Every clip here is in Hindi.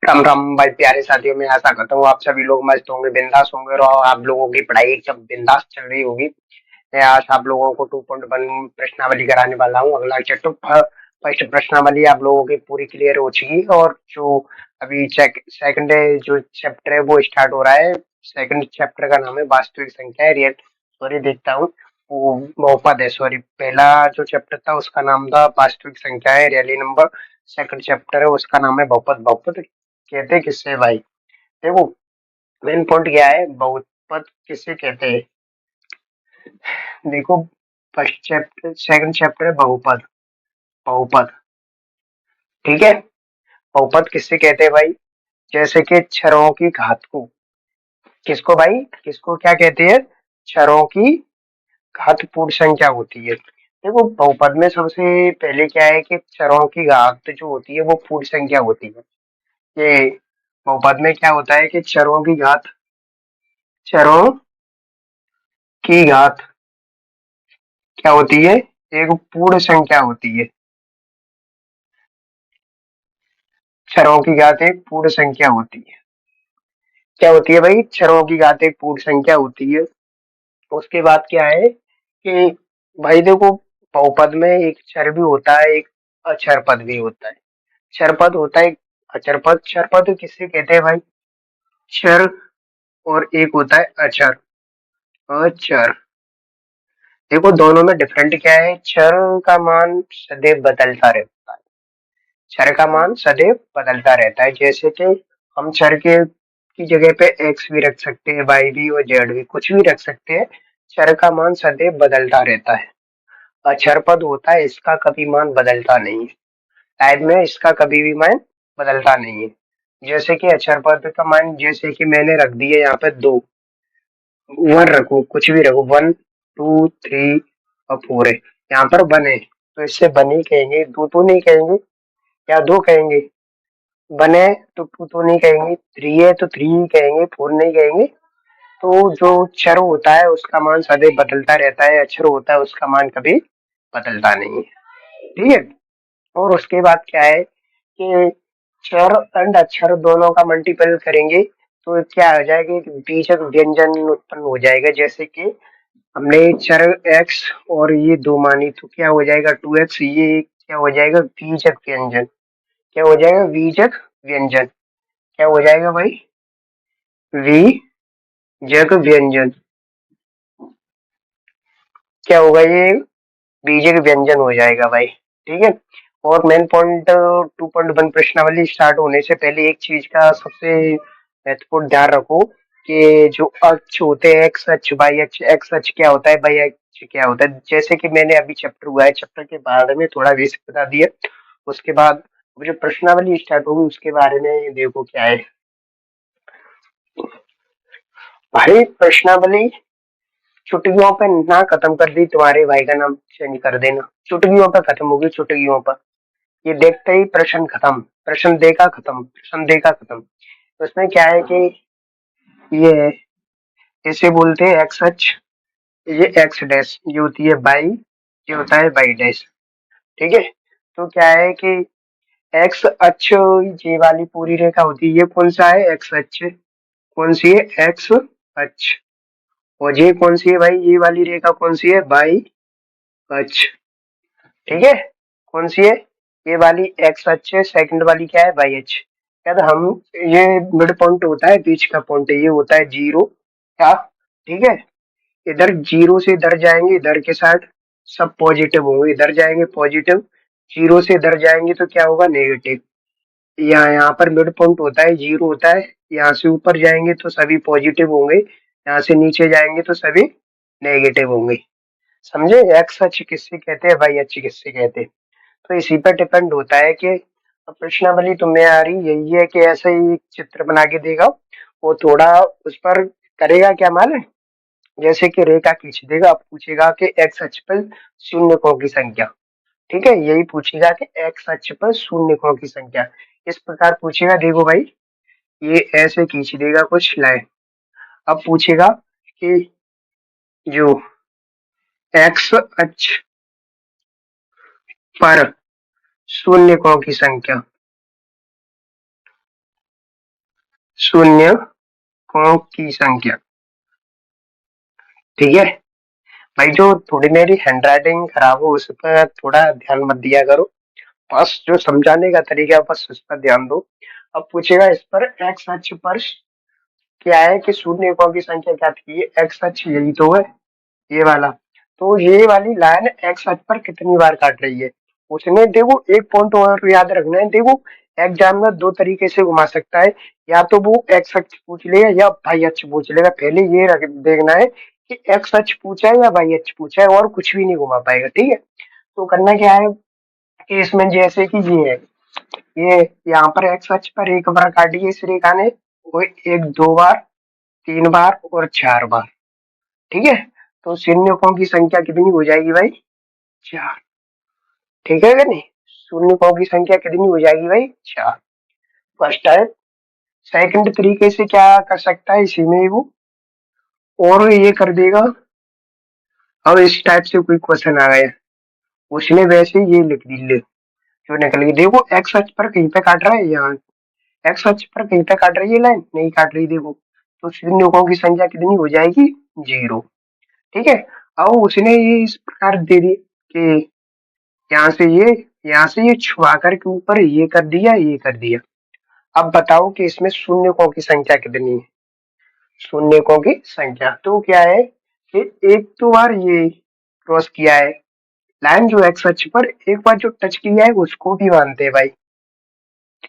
राम राम भाई प्यारे साथियों, में आशा करता हूँ आप सभी लोग मस्त होंगे, बिंदास होंगे और आप लोगों की पढ़ाई एकदम बिंदास चल रही होगी। मैं आज आप लोगों को 2.1 प्रश्नावली कराने वाला हूँ। अगला चैप्टर फर्स्ट प्रश्नावली आप लोगों की पूरी क्लियर हो चुकी है और जो अभी सेकंड जो चैप्टर है वो स्टार्ट हो रहा है। सेकंड चैप्टर का नाम है वास्तविक संख्या है, रियल सॉरी देखता हूँ वो बहुपद है। सॉरी, पहला जो चैप्टर था उसका नाम था वास्तविक संख्या है रियली नंबर। सेकंड चैप्टर है उसका नाम है बहुपद। बहुपद कहते किससे भाई? देखो, मेन पॉइंट क्या है, बहुपद किसे कहते हैं। देखो, फर्स्ट चैप्टर सेकंड चैप्टर है बहुपद। बहुपद, ठीक है। बहुपद किससे कहते हैं भाई? जैसे कि छरों की घात को, किसको भाई, किसको क्या कहते हैं? छरों की घात पूर्ण संख्या होती है। देखो, बहुपद में सबसे पहले क्या है कि छरों की घात जो होती है वो पूर्ण संख्या होती है। ये बहुपद में क्या होता है कि छरों की घात क्या होती है? एक पूर्ण संख्या होती है। छरों की घात एक पूर्ण संख्या होती है। क्या होती है भाई? छरों की घात एक पूर्ण संख्या होती है। उसके बाद क्या है कि भाई देखो, बहुपद में एक चर भी होता है, एक अचर पद भी होता है। चर पद होता है, एक अचर पद। चर पद किससे कहते हैं भाई? चर। और एक होता है अचर। अचर, देखो दोनों में डिफरेंट क्या है। चर का मान सदैव बदलता रहता है। चर का मान सदैव बदलता रहता है। जैसे कि हम चर के की जगह पे एक्स भी रख सकते हैं, वाई भी और जेड भी, कुछ भी रख सकते हैं। चर का मान सदैव बदलता रहता है। अचर पद होता है, इसका कभी मान बदलता नहीं है। टाइप में इसका कभी भी मान बदलता नहीं है। जैसे कि अचर पद का मान, जैसे कि मैंने रख दिया यहाँ पे दो, वन रखो, कुछ भी रखो, वन टू थ्री और फोर है। यहाँ पर वन है तो इससे वन ही कहेंगे, दो तो नहीं कहेंगे, या दो कहेंगे। बने तो टू तो नहीं कहेंगे, थ्री है तो थ्री ही कहेंगे, फोर नहीं कहेंगे। तो जो चर होता है उसका मान सदैव बदलता रहता है, अक्षर होता है उसका मान कभी बदलता नहीं है। ठीक है। और उसके बाद क्या है कि चर एंड अक्षर दोनों का मल्टीपल करेंगे तो क्या हो जाएगा, एक बीजक व्यंजन उत्पन्न हो जाएगा। जैसे कि हमने चर एक्स और ये दो मानी तो क्या हो जाएगा, टू एक्स। ये क्या हो जाएगा, बीजक व्यंजन। क्या हो जाएगा, बीजक व्यंजन। क्या हो जाएगा भाई? वी जग व्यंजन। क्या होगा ये? बीजक व्यंजन हो जाएगा भाई। ठीक है। और मेन पॉइंट 2.1 प्रश्नावली स्टार्ट होने से पहले एक चीज का सबसे महत्वपूर्ण ध्यान रखो कि जो अक्ष होते हैं, एक्स अक्ष वाई अक्ष। एक्स अक्ष क्या होता है, वाई अक्ष क्या होता है। जैसे कि मैंने अभी चैप्टर हुआ है, चैप्टर के बारे में थोड़ा बेसिक बता दिया। उसके बाद जो प्रश्नावली स्टार्ट होगी उसके बारे में देखो क्या है भाई। प्रश्नावली चुटकियों पे ना खत्म कर दी, तुम्हारे भाई का नाम चेंज कर देना। चुटकियों पे खत्म होगी, चुटकियों पर। ये देखते ही प्रश्न खत्म, प्रश्न देखा खत्म, प्रश्न देखा खत्म। तो इसमें क्या है कि ये है, इसे बोलते हैं एक्स अक्ष। ये एक्स डैश, ये होती है बाई, ये होता है बाई डैश। ठीक है। तो क्या है कि एक्स अक्ष, ये वाली पूरी रेखा होती है, ये कौन सा है, एक्स अक्ष। कौन सी है, एक्स अक्ष। और ये कौन सी है भाई, ये वाली रेखा कौन सी है, बाई अक्ष। ठीक है। कौन सी है, ये वाली एक्स अक्ष है, सेकंड वाली क्या है, वाई अक्ष। क्या तो हम, ये मिड पॉइंट होता है, बीच का पॉइंट है, ये होता है जीरो। क्या? ठीक है। इधर जीरो से इधर जाएंगे, इधर के साइड सब पॉजिटिव होंगे, इधर जाएंगे पॉजिटिव। जीरो से इधर जाएंगे तो क्या होगा, नेगेटिव। यहाँ पर मिड पॉइंट होता है, जीरो होता है। यहाँ से ऊपर जाएंगे तो सभी पॉजिटिव होंगे, यहाँ से नीचे जाएंगे तो सभी नेगेटिव होंगे। समझे? एक्स अक्ष किससे कहते हैं, वाई अक्ष किससे कहते हैं। तो इसी पर डिपेंड होता है कि प्रश्नावली तुम्हें आ रही यही है कि ऐसे ही एक चित्र बना के देगा, वो थोड़ा उस पर करेगा क्या मालूम है? जैसे कि रेखा खींच देगा, अब पूछेगा कि एक्स अक्ष पर शून्यकों की संख्या। ठीक है, यही पूछेगा कि एक्स अक्ष पर शून्यकों की संख्या। इस प्रकार पूछेगा। देखो भाई, ये ऐसे खींच देगा कुछ लाइन। अब पूछेगा कि जो एक्स अक्ष पर शून्यकों की संख्या, शून्यकों की संख्या। ठीक है भाई, जो थोड़ी मेरी हैंड राइटिंग खराब हो उस पर थोड़ा ध्यान मत दिया करो, बस जो समझाने का तरीका है बस उस पर ध्यान दो। अब पूछेगा इस पर एक्स अक्ष पर क्या है कि शून्यकों की संख्या क्या थी, एक्स अक्ष यही तो है, ये वाला। तो ये वाली लाइन एक्स अक्ष पर कितनी बार काट रही है, उसने देखो एक पॉइंट और याद रखना है। देखो एग्जाम में दो तरीके से घुमा सकता है, या तो वो एक्स अक्ष पूछ लेगा या वाई अक्ष पूछ लेगा। पहले ये देखना है कि एक्स अक्ष पूछा है या वाई अक्ष पूछा है, और कुछ भी नहीं घुमा पाएगा। ठीक है, तो करना क्या है कि इसमें जैसे कि ये है, ये यहाँ पर एक्स अक्ष पर एक बार काटी है इस रेखा ने, वो एक दो बार, तीन बार और चार बार। ठीक है, तो शून्यकों की संख्या कितनी हो जाएगी भाई, चार। ठीक है कि नहीं, शून्यकों की संख्या कितनी हो जाएगी भाई, चार। First time. सेकंड तरीके से क्या कर सकता है, इसी में ही वो और ये कर देगा। अब इस टाइप से कोई क्वेश्चन आ गया, उसने वैसे ये लिख दी ले, जो निकल गई। देखो एक्स अक्ष पर कहीं पे काट रहा है, यहाँ एक्स अक्ष पर कहीं पे काट रही है लाइन, नहीं काट रही देखो, तो शून्यकों की संख्या कितनी हो जाएगी, जीरो। ठीक है, अब उसने ये इस प्रकार दे दी कि यहाँ से ये, यहाँ से ये छुआ कर के ऊपर ये कर दिया, ये कर दिया। अब बताओ कि इसमें शून्यकों की संख्या कितनी है। शून्यकों की संख्या तो क्या है कि एक तो बार ये क्रॉस किया है लाइन जो एक्स अक्ष पर, एक बार जो टच किया है उसको भी मानते हैं भाई,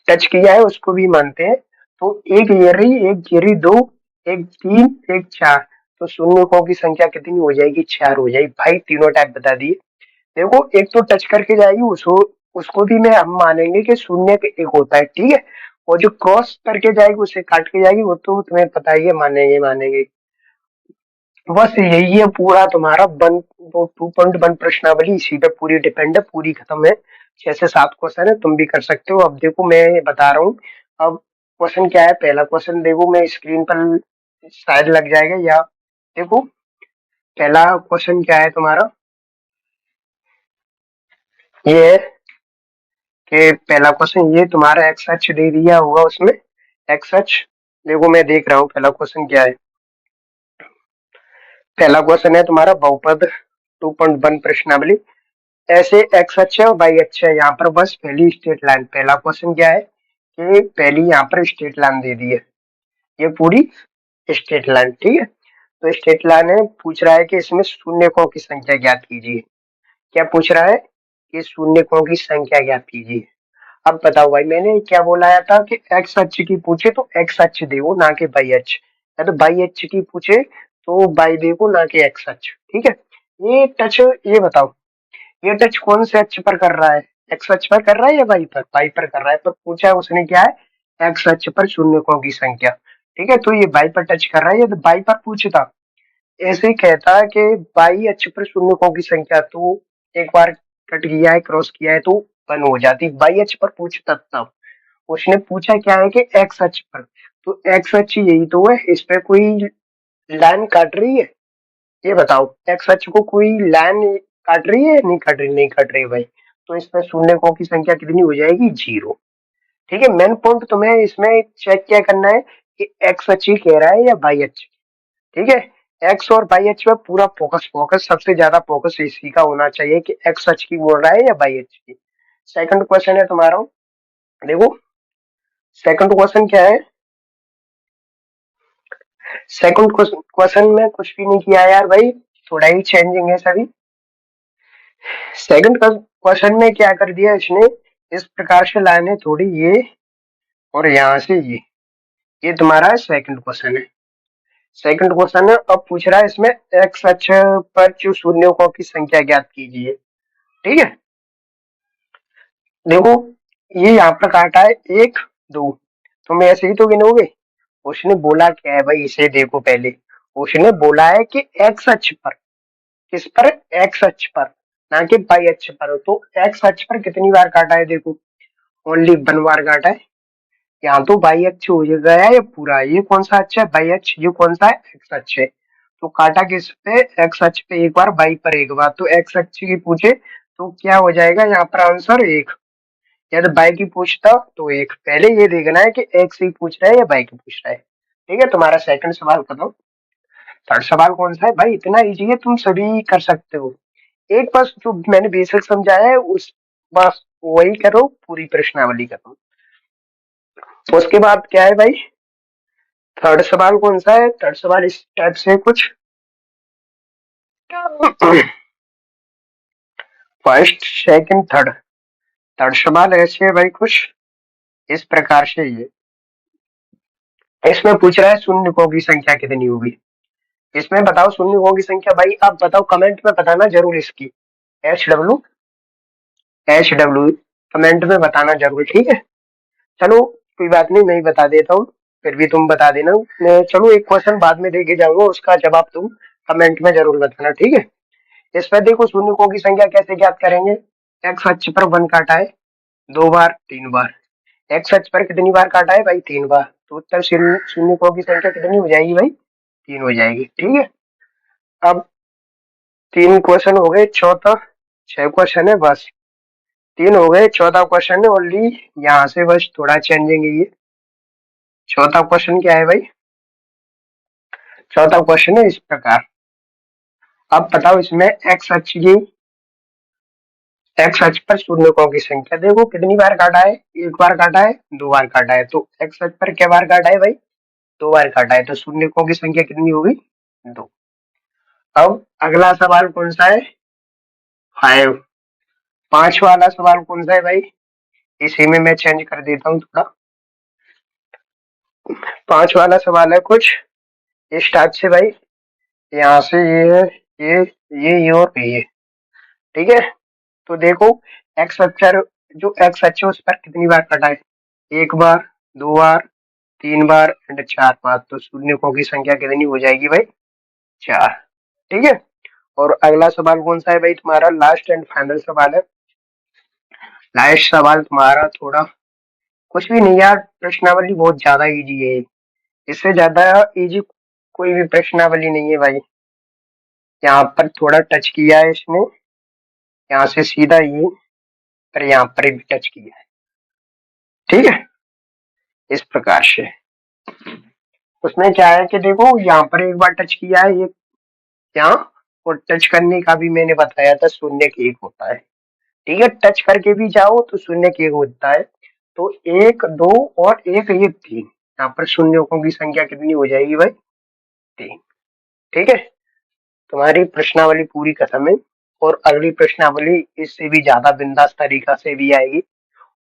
टच किया है उसको भी मानते हैं। तो एक ये रही, एक ये रही, दो, एक तीन, एक चार। तो शून्यकों की संख्या कितनी हो जाएगी, चार हो जाएगी भाई। तीनों टाइप बता दिए। देखो एक तो टच करके जाएगी उसको, उसको भी मैं हम मानेंगे कि शून्य के एक होता है। ठीक है, और जो क्रॉस करके जाएगी उसे काट के जाएगी वो तो तुम्हें पता ही है, मानेंगे मानेंगे। बस यही है पूरा तुम्हारा वन, वो 2.1 प्रश्नावली इसी पे पूरी डिपेंड है, पूरी खत्म है। 6 से 7 क्वेश्चन है, तुम भी कर सकते हो। अब देखो मैं बता रहा हूँ। अब क्वेश्चन क्या है, पहला क्वेश्चन देखो, मैं स्क्रीन पर शायद लग जाएगा, या देखो पहला क्वेश्चन क्या है तुम्हारा, ये है कि पहला क्वेश्चन ये तुम्हारा एक्स अक्ष दे दिया होगा उसमें, एक्स अक्ष। देखो मैं देख रहा हूँ पहला क्वेश्चन क्या है। पहला क्वेश्चन है तुम्हारा बहुपद 2.1 प्रश्नावली। ऐसे एक्स अक्ष है और वाई अक्ष है, यहाँ पर बस पहली स्ट्रेट लाइन। पहला क्वेश्चन क्या है कि पहली यहाँ पर स्ट्रेट लाइन दे दी है, ये पूरी स्ट्रेट लाइन। ठीक है, तो स्ट्रेट लाइन है, पूछ रहा है कि इसमें शून्यकों की संख्या ज्ञात कीजिए। क्या पूछ रहा है कि शून्यकों की संख्या ज्ञात कीजिए। अब बताओ भाई, मैंने क्या बोलाया था कि एक्स अक्ष की पूछे तो एक्स अक्ष देखो ना कि वाई अक्ष, या तो वाई अक्ष की पूछे तो वाई देखो ना कि एक्स अक्ष। ठीक है, ये टच, ये बताओ ये टच कौन से अक्ष पर कर रहा है, एक्स अक्ष पर कर रहा है या वाई पर, वाई पर कर रहा है। पर पूछा है उसने क्या है, एक्स अक्ष पर शून्यकों की संख्या। ठीक है, तो ये वाई पर टच कर रहा है, ये तो वाई पर पूछता, ऐसे ही कहता है कि वाई अक्ष पर शून्यकों की संख्या, तो एक बार कट किया है, क्रॉस किया है तो वन हो जाती। वाई अक्ष पर पूछता तब, उसने पूछा क्या है कि एक्स अक्ष पर, तो एक्स अक्ष यही तो है, इस पे कोई लाइन काट रही है, ये बताओ एक्स अक्ष को कोई लाइन काट रही है, नहीं काट रही, नहीं काट रही भाई। तो इसमें शून्यकों की संख्या कितनी हो जाएगी, जीरो। ठीक है, मेन पॉइंट तुम्हें इसमें चेक क्या करना है कि एक्स अक्ष ही कह रहा है या वाई अक्ष। ठीक है, एक्स और वाई अक्ष पे पूरा फोकस, फोकस सबसे ज्यादा फोकस इसी का होना चाहिए कि एक्स अक्ष की बोल रहा है या वाई अक्ष की। सेकंड क्वेश्चन है तुम्हारा, देखो सेकंड क्वेश्चन क्या है। सेकंड क्वेश्चन में कुछ भी नहीं किया यार भाई, थोड़ा ही चेंजिंग है सभी। सेकंड क्वेश्चन में क्या कर दिया इसने, इस प्रकार से लाइनें थोड़ी ये और यहाँ से ये तुम्हारा सेकंड क्वेश्चन है। सेकंड क्वेश्चन है, अब पूछ रहा है इसमें एक्स अक्ष पर जो शून्यों की संख्या ज्ञात कीजिए। ठीक है, देखो ये यहाँ पर काटा है एक, दो, तुम ऐसे ही तो गिनोगे। उसने बोला क्या है भाई, इसे देखो पहले, उसने बोला है कि एक्स अक्ष पर, किस पर, एक्स अक्ष पर, ना कि वाई अक्ष पर। तो एक्स अक्ष पर कितनी बार काटा है, देखो ओनली वन बार काटा है। यहाँ तो वाई अक्ष हो गया है ये पूरा, ये कौन सा अक्ष है, वाई अक्ष, ये कौन सा है, एक्स अक्ष है। तो काटा किस पे, एक्स अक्ष पे एक बार, वाई पर एक बार। तो एक्स अक्ष की पूछे तो क्या हो जाएगा यहाँ पर आंसर, एक। यदि बाई की पूछता तो एक पहले ये देखना है कि एक्स ही पूछ रहा है या बाई की पूछ रहा है। ठीक है, तुम्हारा सेकंड सवाल खत्म। थर्ड सवाल कौन सा है भाई, इतना इजी है, तुम सभी कर सकते हो। एक बस जो मैंने बेसिक समझाया है उस बस वही करो, पूरी प्रश्नावली करो। उसके बाद क्या है भाई, थर्ड सवाल कौन सा है, थर्ड सवाल इस टाइप से कुछ फर्स्ट सेकंड थर्ड, थर्ड सवाल ऐसे है भाई कुछ इस प्रकार से। ये इसमें पूछ रहा है शून्यकों की संख्या कितनी होगी। इसमें बताओ शून्यकों की संख्या, भाई आप बताओ, कमेंट में बताना जरूर इसकी। एच डब्ल्यू कमेंट में बताना जरूर, ठीक है। चलो कोई बात नहीं, मैं ही बता देता हूँ, फिर भी तुम बता देना। मैं चलो एक क्वेश्चन बाद में देके जाऊंगा, उसका जवाब तुम कमेंट में जरूर बताना, ठीक है। इसमें देखो शून्यकों की संख्या कैसे ज्ञात करेंगे। एक्स अक्ष पर 1 काटा है 2 बार 3 बार, एक्स अक्ष पर कितनी बार काटा है भाई 3 बार, तो उत्तर शून्यकों की संख्या कितनी हो जाएगी भाई 3 हो जाएगी, ठीक है। अब 3 क्वेश्चन हो गए, चौथा 6 क्वेश्चन है बस, 3 हो गए, चौथा क्वेश्चन है ओनली यहाँ से बस थोड़ा चेंजिंग है ये। चौथा क्वेश्चन क्या है भाई, चौथा क्वेश्चन है इस प्रकार। अब बताओ इसमें एक्स अक्ष पर शून्यकों की संख्या देखो कितनी बार काटा है, 1 बार काटा है 2 बार काटा है, तो एक्स अक्ष पर क्या बार काटा है भाई 2 बार काटा है, तो शून्यकों की संख्या कितनी होगी 2। अब अगला सवाल कौन सा है 5। 5 वाला सवाल कौन सा है भाई, इसी में मैं चेंज कर देता हूँ थोड़ा। 5 वाला सवाल है कुछ इस टाइप से भाई, यहाँ से ये है, ये और ये, ठीक है। तो देखो एक्स अक्षर जो एक्स अक्ष है उस पर कितनी बार कटा है, 1 बार 2 बार 3 बार एंड 4 बार, तो शून्यकों की संख्या कितनी हो जाएगी भाई 4, ठीक है। और अगला सवाल कौन सा है भाई तुम्हारा, लास्ट एंड फाइनल सवाल है। लास्ट सवाल तुम्हारा थोड़ा कुछ भी नहीं यार, प्रश्नावली बहुत ज्यादा इजी है, इससे ज्यादा इजी कोई भी प्रश्नावली नहीं है भाई। यहाँ पर थोड़ा टच किया है इसने, यहाँ से सीधा ये, पर यहाँ पर भी टच किया है, ठीक है, इस प्रकार से। उसमें क्या है कि देखो यहाँ पर एक बार टच किया है ये यहाँ, और टच करने का भी मैंने बताया था 0 के 1 होता है, ठीक है। टच करके भी जाओ तो 0 के 1 होता है, तो 1 2 और 1 ये 3, यहाँ पर शून्यकों की संख्या कितनी हो जाएगी भाई 3, ठीक है। तुम्हारी प्रश्नावली पूरी खत्म है, और अगली प्रश्नावली इससे भी ज्यादा बिंदास तरीका से भी आएगी।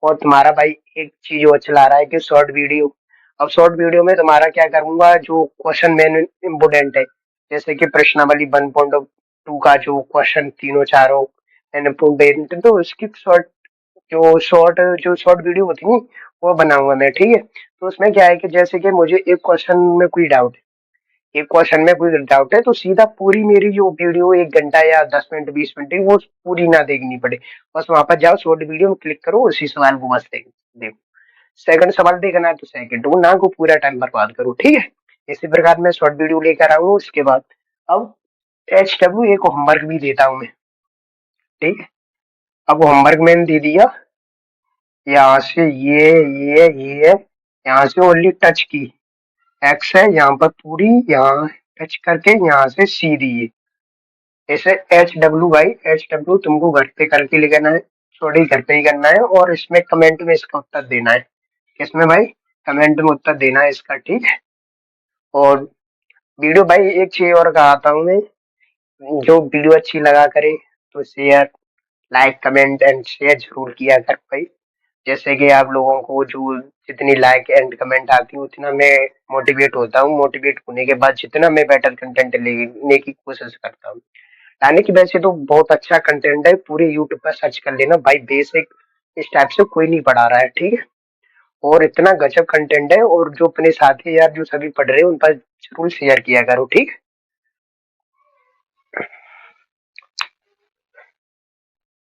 और तुम्हारा भाई एक चीज और चला रहा है कि शॉर्ट वीडियो, अब शॉर्ट वीडियो में तुम्हारा क्या करूंगा, जो क्वेश्चन मेन इम्पोर्टेंट है, जैसे कि प्रश्नावली 1.2 का जो क्वेश्चन तीनों चारों इम्पोर्टेंट, तो उसकी शॉर्ट वीडियो होती है वो बनाऊंगा मैं, ठीक है। तो उसमें क्या है कि जैसे कि मुझे एक क्वेश्चन में कोई डाउट है, तो सीधा पूरी मेरी जो वीडियो 1 घंटा या 10 मिनट 20 मिनट है वो पूरी ना देखनी पड़े, बस वहां पर जाओ शॉर्ट वीडियो में क्लिक करो, उसी सवाल को बस देखो। सेकंड सवाल देखना है तो सेकंड, वो ना को पूरा टाइम बर्बाद करो, ठीक है। इसी प्रकार मैं शॉर्ट वीडियो लेकर आऊंगा उसके बाद। अब HW को होमवर्क भी देता हूँ मैं, ठीक है। अब होमवर्क मैंने दे दिया, यहाँ से ये यहाँ से ओनली टच की एक्स है यहाँ पर पूरी, यहाँ टच करके यहाँ से सीधी है, ऐसे HW तुमको घर पे करके लेकर आना है, सॉरी घर पे ही करना है, और इसमें कमेंट में इसका उत्तर देना है, इसमें भाई कमेंट में उत्तर देना है इसका, ठीक है। और वीडियो भाई एक चीज और कहता हूँ मैं, जो वीडियो अच्छी लगा करे तो share like comment and share जरूर किया कर भाई, जैसे कि आप लोगों को जो जितनी लाइक एंड कमेंट आती है उतना मैं मोटिवेट होता हूँ, मोटिवेट होने के बाद जितना मैं बेटर कंटेंट लेने की कोशिश करता हूँ, यानी कि वैसे तो बहुत अच्छा कंटेंट है, पूरे यूट्यूब पर सर्च कर लेना भाई, बेसिक इस टाइप से कोई नहीं पढ़ा रहा है, ठीक है। और इतना गजब कंटेंट है, और जो अपने साथी यार जो सभी पढ़ रहे हैं उन पर जरूर शेयर किया करो, ठीक।